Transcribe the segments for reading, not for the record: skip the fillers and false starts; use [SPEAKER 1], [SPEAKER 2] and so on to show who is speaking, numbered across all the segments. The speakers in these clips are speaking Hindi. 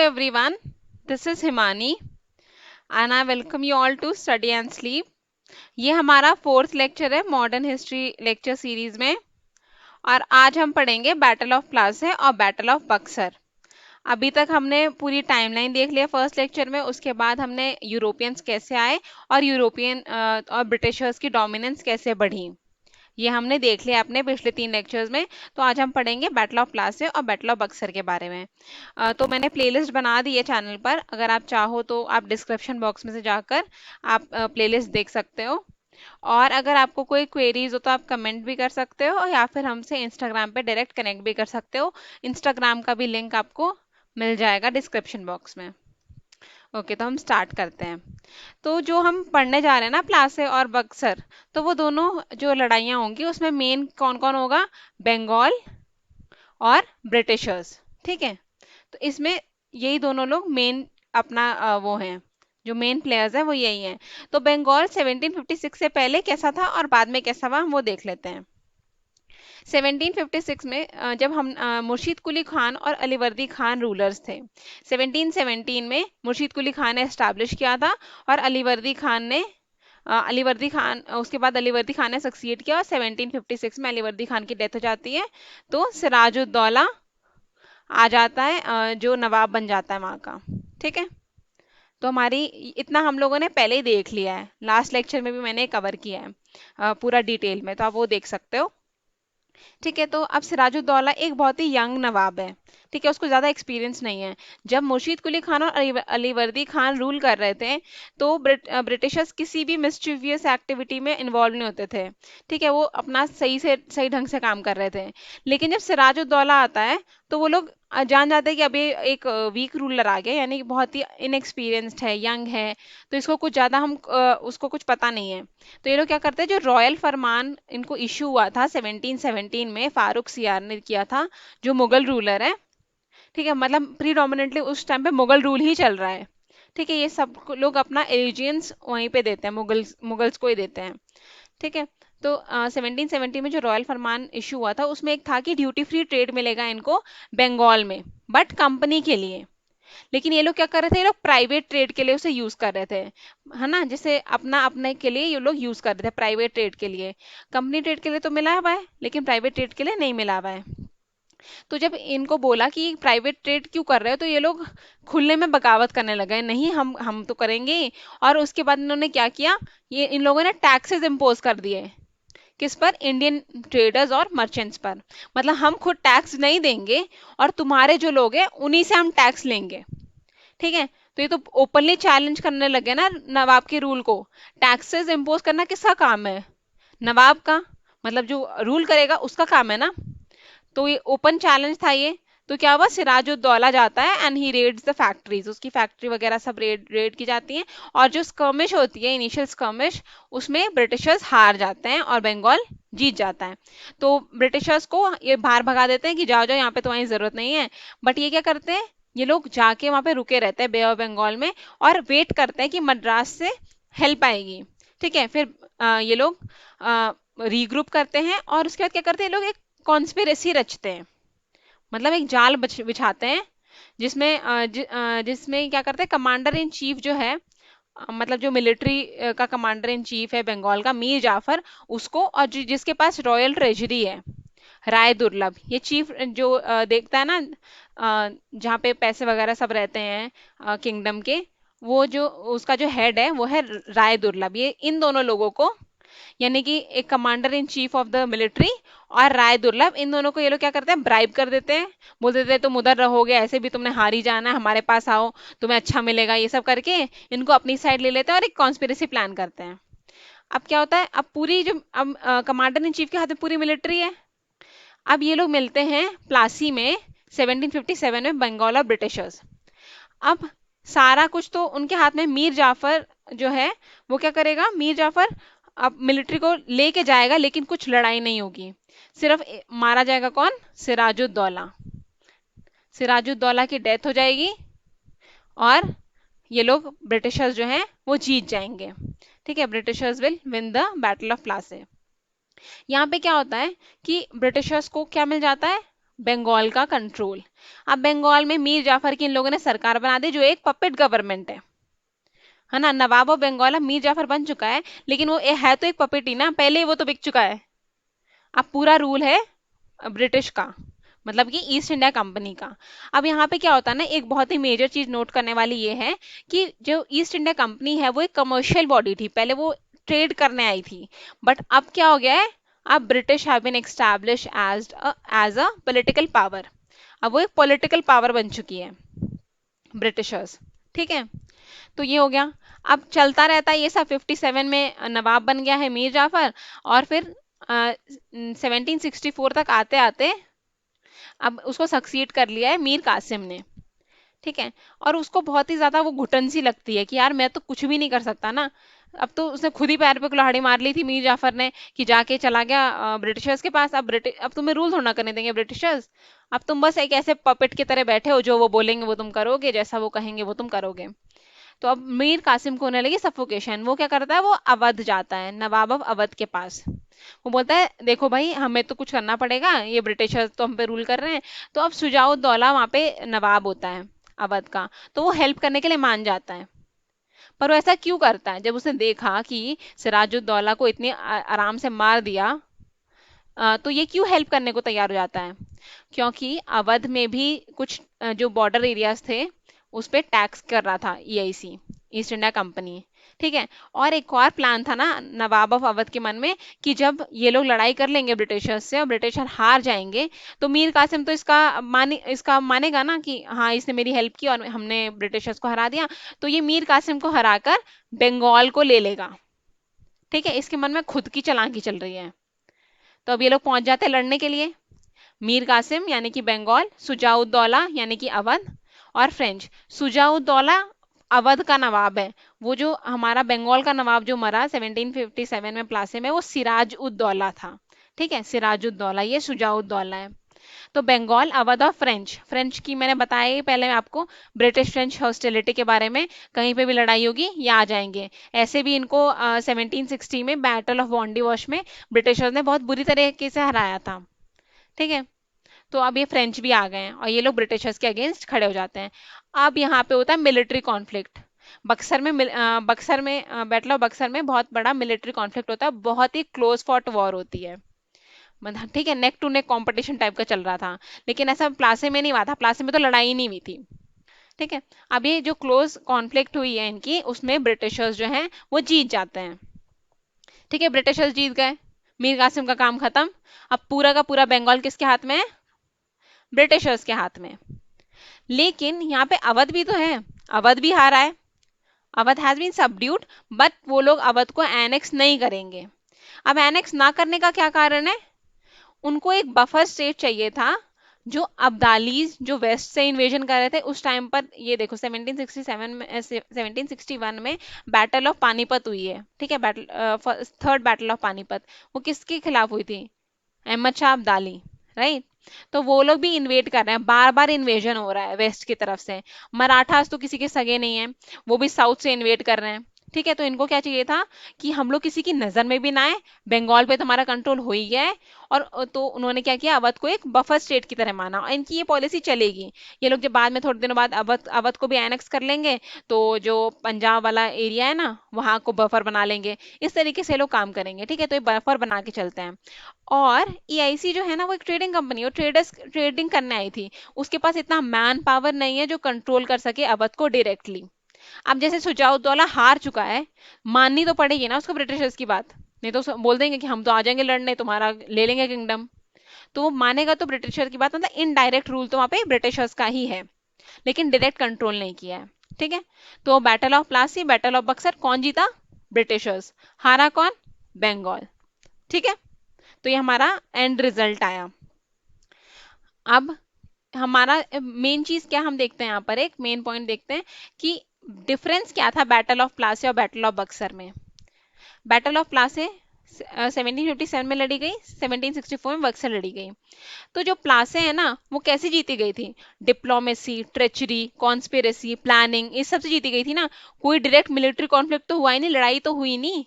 [SPEAKER 1] everyone, this is Himani and I welcome you all to Study and Sleep. ये हमारा फोर्थ लेक्चर है मॉडर्न हिस्ट्री लेक्चर सीरीज में और आज हम पढ़ेंगे बैटल ऑफ प्लासी और बैटल ऑफ बक्सर। अभी तक हमने पूरी टाइमलाइन देख लिया फर्स्ट लेक्चर में, उसके बाद हमने यूरोपियंस कैसे आए और यूरोपियन और ब्रिटिशर्स की डोमिनेंस कैसे बढ़ी, ये हमने देख लिया अपने पिछले 3 लेक्चर्स में। तो आज हम पढ़ेंगे बैटल ऑफ प्लासी और बैटल ऑफ बक्सर के बारे में। तो मैंने प्लेलिस्ट बना दी है चैनल पर, अगर आप चाहो तो आप डिस्क्रिप्शन बॉक्स में से जाकर आप प्लेलिस्ट देख सकते हो। और अगर आपको कोई क्वेरीज हो तो आप कमेंट भी कर सकते हो या फिर हमसे इंस्टाग्राम पे डायरेक्ट कनेक्ट भी कर सकते हो। इंस्टाग्राम का भी लिंक आपको मिल जाएगा डिस्क्रिप्शन बॉक्स में। ओके, तो हम स्टार्ट करते हैं। तो जो हम पढ़ने जा रहे हैं ना प्लासी और बक्सर, तो वो दोनों जो लड़ाइयाँ होंगी उसमें मेन कौन कौन होगा, बंगाल और ब्रिटिशर्स। ठीक है, तो इसमें यही दोनों लोग मेन अपना वो हैं, जो मेन प्लेयर्स हैं वो यही हैं। तो बंगाल 1756 से पहले कैसा था और बाद में कैसा हुआ हम वो देख लेते हैं। 1756 में जब हम मुर्शीद कुली खान और अलीवर्दी खान रूलर्स थे। 1717 में मुर्शीद कुली खान ने एस्टैब्लिश किया था और अलीवर्दी खान ने उसके बाद अलीवर्दी खान ने सक्सीड किया और 1756 में अलीवर्दी खान की डेथ हो जाती है। तो सिराजुद्दौला आ जाता है, जो नवाब बन जाता है वहाँ का। ठीक है, तो हमारी इतना हम लोगों ने पहले ही देख लिया है, लास्ट लेक्चर में भी मैंने कवर किया है पूरा डिटेल में, तो आप वो देख सकते हो। ठीक है, तो अब सिराजुद्दौला एक बहुत ही यंग नवाब है। ठीक है, उसको ज़्यादा एक्सपीरियंस नहीं है। जब मुर्शीद कुली खान और अलीवर्दी खान रूल कर रहे थे तो ब्रिटिशर्स किसी भी मिस्चीवियस एक्टिविटी में इन्वॉल्व नहीं होते थे। ठीक है, वो अपना सही से सही ढंग से काम कर रहे थे। लेकिन जब सिराजुद्दौला आता है तो वो लोग जान जाते हैं कि अभी एक वीक रूलर आ गया, यानी कि बहुत ही इनएक्सपीरियंस्ड है, यंग है, तो इसको कुछ ज़्यादा उसको कुछ पता नहीं है। तो ये लोग क्या करते हैं, जो रॉयल फरमान इनको इशू हुआ था 1717 में, फारूक सियार ने किया था, जो मुगल रूलर है। ठीक है, मतलब प्रीडोमिनेंटली उस टाइम पे मुगल रूल ही चल रहा है। ठीक है, ये सब लोग अपना एलिजियंस वहीं पे देते हैं, मुगल्स को ही देते हैं। ठीक है, तो 1770 में जो रॉयल फरमान इशू हुआ था उसमें एक था कि ड्यूटी फ्री ट्रेड मिलेगा इनको बंगाल में, बट कंपनी के लिए। लेकिन ये लोग क्या कर रहे थे, ये लोग प्राइवेट ट्रेड के लिए उसे यूज कर रहे थे, है ना, जैसे अपना अपने के लिए ये लोग यूज कर रहे थे प्राइवेट ट्रेड के लिए। कंपनी ट्रेड के लिए तो मिला हुआ है लेकिन प्राइवेट ट्रेड के लिए नहीं मिला हुआ है। तो जब इनको बोला कि प्राइवेट ट्रेड क्यों कर रहे हो तो ये लोग खुले में बगावत करने लगे, नहीं हम तो करेंगे ही। और उसके बाद इन्होंने क्या किया, ये इन लोगों ने टैक्सेस इम्पोज कर दिए। किस पर, इंडियन ट्रेडर्स और मर्चेंट्स पर। मतलब हम खुद टैक्स नहीं देंगे और तुम्हारे जो लोग हैं उन्हीं से हम टैक्स लेंगे। ठीक है, तो ये तो ओपनली चैलेंज करने लगे ना नवाब के रूल को। टैक्सेस इम्पोज करना किसका काम है, नवाब का, मतलब जो रूल करेगा उसका काम है ना। तो ये ओपन चैलेंज था ये। तो क्या हुआ, सिराजुद्दौला जाता है and he raids the factories, उसकी फैक्ट्री वगैरह सब रेड की जाती हैं। और जो स्कर्मिश होती है, इनिशियल स्कर्मिश, उसमें ब्रिटिशर्स हार जाते हैं और बंगाल जीत जाता है। तो ब्रिटिशर्स को ये बाहर भगा देते हैं कि जाओ जाओ, यहाँ पे तुम्हारी जरूरत नहीं है। बट ये क्या करते हैं, ये लोग जाके वहां पे रुके रहते हैं बे ऑफ बंगाल में और वेट करते हैं कि मद्रास से हेल्प आएगी। ठीक है, फिर ये लोग रीग्रुप करते हैं और उसके बाद क्या करते हैं, ये लोग एक कॉन्स्पिरेसी रचते हैं, मतलब एक जाल बिछाते हैं जिसमें जिसमें क्या करते हैं, कमांडर इन चीफ जो है, मतलब जो मिलिट्री का कमांडर इन चीफ है बंगाल का, मीर जाफर, उसको, और जिसके पास रॉयल ट्रेजरी है, राय दुर्लभ, ये चीफ जो देखता है ना जहाँ पे पैसे वगैरह सब रहते हैं किंगडम के, वो जो उसका जो हेड है वो है राय दुर्लभ। ये इन दोनों लोगों को, यानी कि एक commander in chief of the military और राय दुर्लभ, इन दोनों को ये लोग क्या करते हैं, ब्राइब कर देते हैं। बोल देते हैं तुम उधर रहोगे, ऐसे भी तुमने हार ही जाना है, हमारे पास आओ, तुम्हें अच्छा मिलेगा, ये सब करके इनको अपनी साइड ले लेते हैं और एक कॉन्स्पिरेसी प्लान करते हैं। अब क्या होता है, अब पूरी जो अब कमांडर इन चीफ के हाथ में पूरी मिलिट्री है। अब ये लोग मिलते हैं प्लासी में 1757 में, बंगाल और ब्रिटिशर्स। अब सारा कुछ तो उनके हाथ में, मीर जाफर जो है वो क्या करेगा, मीर जाफर अब मिलिट्री को लेके जाएगा लेकिन कुछ लड़ाई नहीं होगी, सिर्फ मारा जाएगा कौन, सिराजुद्दौला। सिराजुद्दौला की डेथ हो जाएगी और ये लोग ब्रिटिशर्स जो हैं वो जीत जाएंगे। ठीक है, Britishers will win the battle of Plassey. यहाँ पे क्या होता है कि ब्रिटिशर्स को क्या मिल जाता है, बंगाल का कंट्रोल। अब बंगाल में मीर जाफर की इन लोगों ने सरकार बना दी जो एक पपेट गवर्नमेंट है ना। नवाब ऑफ बंगाल अब मीर जाफर बन चुका है, लेकिन वो है तो एक पपेट ही ना, पहले ही वो तो बिक चुका है। अब पूरा रूल है ब्रिटिश का, मतलब कि ईस्ट इंडिया कंपनी का। अब यहाँ पे क्या होता है ना, एक बहुत ही मेजर चीज नोट करने वाली ये है कि जो ईस्ट इंडिया कंपनी है वो एक कमर्शियल बॉडी थी, पहले वो ट्रेड करने आई थी, बट अब क्या हो गया है, अब British have been establish as a political power. अब वो एक पॉलिटिकल पावर बन चुकी है ब्रिटिशर्स। ठीक है, तो ये हो गया। अब चलता रहता है ये सब, 57 में नवाब बन गया है मीर जाफर, और फिर 1764 तक आते आते अब उसको सक्सीड कर लिया है मीर कासिम ने। ठीक है, और उसको बहुत ही ज्यादा वो घुटन सी लगती है कि यार मैं तो कुछ भी नहीं कर सकता ना। अब तो उसने खुद ही पैर पे कुल्हाड़ी मार ली थी मीर जाफर ने कि जाके चला गया ब्रिटिशर्स के पास। अब तुम्हें रूल थोड़ा ना करने देंगे ब्रिटिशर्स। अब तुम बस एक ऐसे पपेट की तरह बैठे हो, जो वो बोलेंगे वो तुम करोगे, जैसा वो कहेंगे वो तुम करोगे। तो अब मीर कासिम को होने लगी सफोकेशन। वो क्या करता है, वो अवध जाता है, नवाब ऑफ अवध के पास। वो बोलता है देखो भाई हमें तो कुछ करना पड़ेगा, ये ब्रिटिशर्स तो हम पे रूल कर रहे हैं। तो अब शुजाउद्दौला वहां पे नवाब होता है अवध का, तो वो हेल्प करने के लिए मान जाता है। पर वो ऐसा क्यों करता है, जब उसने देखा कि सिराजुद्दौला को इतनी आराम से मार दिया, तो ये क्यों हेल्प करने को तैयार हो जाता है? क्योंकि अवध में भी कुछ जो बॉर्डर एरियाज थे उस पे टैक्स कर रहा था ईआईसी, ईस्ट इंडिया कंपनी। ठीक है, और एक और प्लान था ना नवाब ऑफ अवध के मन में कि जब ये लोग लड़ाई कर लेंगे ब्रिटिशर्स से और ब्रिटिशर हार जाएंगे, तो मीर कासिम तो इसका मानेगा ना कि हाँ इसने मेरी हेल्प की और हमने ब्रिटिशर्स को हरा दिया। तो ये मीर कासिम को हराकर बंगाल को ले लेगा। ठीक है, इसके मन में खुद की चालाकी चल रही है। तो अब ये लोग पहुंच जाते हैं लड़ने के लिए। मीर कासिम यानी कि बंगाल, सुजाउद्दौला यानी कि अवध, और फ्रेंच। सुजाउद्दौला अवध का नवाब है। वो जो हमारा बंगाल का नवाब जो मरा 1757 में प्लासी में, वो सिराज उद्दौला था। ठीक है, सिराज उद्दौला, ये सुजाउद्दौला है। तो बंगाल, अवध और फ्रेंच। फ्रेंच की मैंने बताया ही पहले आपको, ब्रिटिश फ्रेंच हॉस्टिलिटी के बारे में, कहीं पे भी लड़ाई होगी ये आ जाएंगे। ऐसे भी इनको 1760 में बैटल ऑफ बॉन्डी वॉश में ब्रिटिशर्स ने बहुत बुरी तरीके से हराया था। ठीक है, तो अब ये फ्रेंच भी आ गए हैं और ये लोग ब्रिटिशर्स के अगेंस्ट खड़े हो जाते हैं। अब यहाँ पे होता है मिलिट्री कॉन्फ्लिक्ट। बक्सर में बैटल ऑफ बक्सर में बहुत बड़ा मिलिट्री कॉन्फ्लिक्ट होता है, बहुत ही क्लोज फॉट वॉर होती है। मतलब ठीक है, neck to neck competition type का चल रहा था। लेकिन ऐसा प्लासे में नहीं हुआ था, प्लासे में तो लड़ाई नहीं हुई थी। ठीक है, अब ये जो क्लोज कॉन्फ्लिक्ट हुई है इनकी, उसमें ब्रिटिशर्स जो हैं वो जीत जाते हैं। ठीक है, ब्रिटिशर्स जीत गए, मीर कासिम का काम खत्म। अब पूरा का पूरा बंगाल किसके हाथ में है? ब्रिटिशर्स के हाथ में। लेकिन यहाँ पे अवध भी तो है, अवध भी हारा है। Awadh has been subdued, but वो लोग अवध को एनेक्स नहीं करेंगे। अब एनेक्स ना करने का क्या कारण है? उनको एक बफर स्टेट चाहिए था। जो अब्दालीज जो वेस्ट से इन्वेजन कर रहे थे उस टाइम पर, ये देखो 1767 में 1761 में बैटल ऑफ पानीपत हुई है। ठीक है, थर्ड बैटल ऑफ पानीपत, वो किसके खिलाफ हुई थी? अहमद शाह अब्दाली, राइट। तो वो लोग भी इन्वेट कर रहे हैं, बार बार इन्वेजन हो रहा है वेस्ट की तरफ से। मराठास तो किसी के सगे नहीं है, वो भी साउथ से इन्वेट कर रहे हैं। ठीक है, तो इनको क्या चाहिए था कि हम लोग किसी की नजर में भी ना आए, बंगाल पे तो हमारा कंट्रोल हो ही गया है। और तो उन्होंने क्या किया, अवध को एक बफर स्टेट की तरह माना, और इनकी ये पॉलिसी चलेगी। ये लोग जब बाद में थोड़े दिनों बाद अवध अवध को भी एनेक्स कर लेंगे, तो जो पंजाब वाला एरिया है ना वहां को बफर बना लेंगे। इस तरीके से लोग काम करेंगे। ठीक है, तो ये बफर बना के चलते हैं। और ईआईसी जो है ना वो एक ट्रेडिंग कंपनी, वो ट्रेडर्स ट्रेडिंग करने आई थी। उसके पास इतना मैन पावर नहीं है जो कंट्रोल कर सके अवध को डायरेक्टली। अब जैसे सुजाउद्दौला हार चुका है, माननी तो पड़ेगी ना उसको ब्रिटिशर्स की बात, नहीं तो बोल देंगे कि हम तो आ जाएंगे लड़ने, तुम्हारा ले लेंगे किंगडम। तो वो मानेगा तो ब्रिटिशर की बात, मतलब इनडायरेक्ट रूल तो वहां पे ब्रिटिशर्स का ही है, लेकिन डायरेक्ट कंट्रोल नहीं किया है। ठीक है, तो battle of Plassey, battle of Buxar, कौन जीता? ब्रिटिशर्स। हारा कौन? बंगाल। ठीक है, तो ये हमारा एंड रिजल्ट आया। अब हमारा मेन चीज क्या हम देखते हैं, यहाँ पर एक मेन पॉइंट देखते हैं कि डिफरेंस क्या था बैटल ऑफ प्लासी और बैटल ऑफ बक्सर में। बैटल ऑफ प्लासी 1757 में लड़ी गई, 1764 में बक्सर लड़ी गई। तो जो प्लासे है ना वो कैसे जीती गई थी? डिप्लोमेसी, ट्रेचरी, कॉन्स्पिरेसी, प्लानिंग, इस सब से जीती गई थी ना। कोई डायरेक्ट मिलिट्री कॉन्फ्लिक्ट तो हुआ ही नहीं, लड़ाई तो हुई नहीं।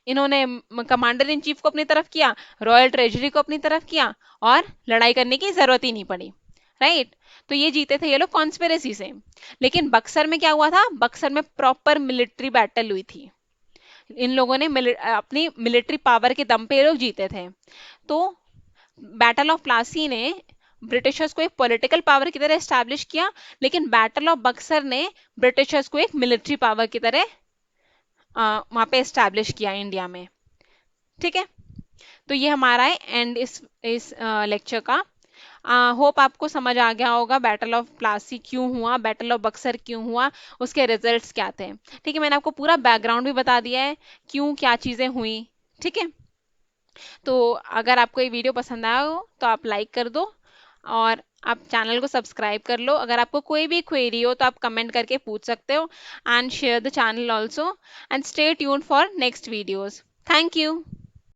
[SPEAKER 1] इन्होंने कमांडर इन चीफ को अपनी तरफ किया, रॉयल ट्रेजरी को अपनी तरफ किया, और लड़ाई करने की जरूरत ही नहीं पड़ी। राइट, तो ये जीते थे ये लोग कॉन्स्पिरेसी से। लेकिन बक्सर में क्या हुआ था, बक्सर में प्रॉपर मिलिट्री बैटल हुई थी। इन लोगों ने अपनी मिलिट्री पावर के दम पे ये लोग जीते थे। तो बैटल ऑफ प्लासी ने ब्रिटिशर्स को एक पॉलिटिकल पावर की तरह एस्टैब्लिश किया, लेकिन बैटल ऑफ बक्सर ने ब्रिटिशर्स को एक मिलिट्री पावर की तरह वहां पे एस्टैब्लिश किया इंडिया में। ठीक है, तो ये हमारा है एंड इस लेक्चर का। होप आपको समझ आ गया होगा बैटल ऑफ प्लासी क्यों हुआ, बैटल ऑफ बक्सर क्यों हुआ, उसके रिजल्ट्स क्या थे। ठीक है, मैंने आपको पूरा बैकग्राउंड भी बता दिया है क्यों क्या चीजें हुई। ठीक है, तो अगर आपको ये वीडियो पसंद आया हो तो आप लाइक कर दो, और आप चैनल को सब्सक्राइब कर लो। अगर आपको कोई भी क्वेरी हो तो आप कमेंट करके पूछ सकते हो, and share the channel also, and stay tuned for next videos. Thank you.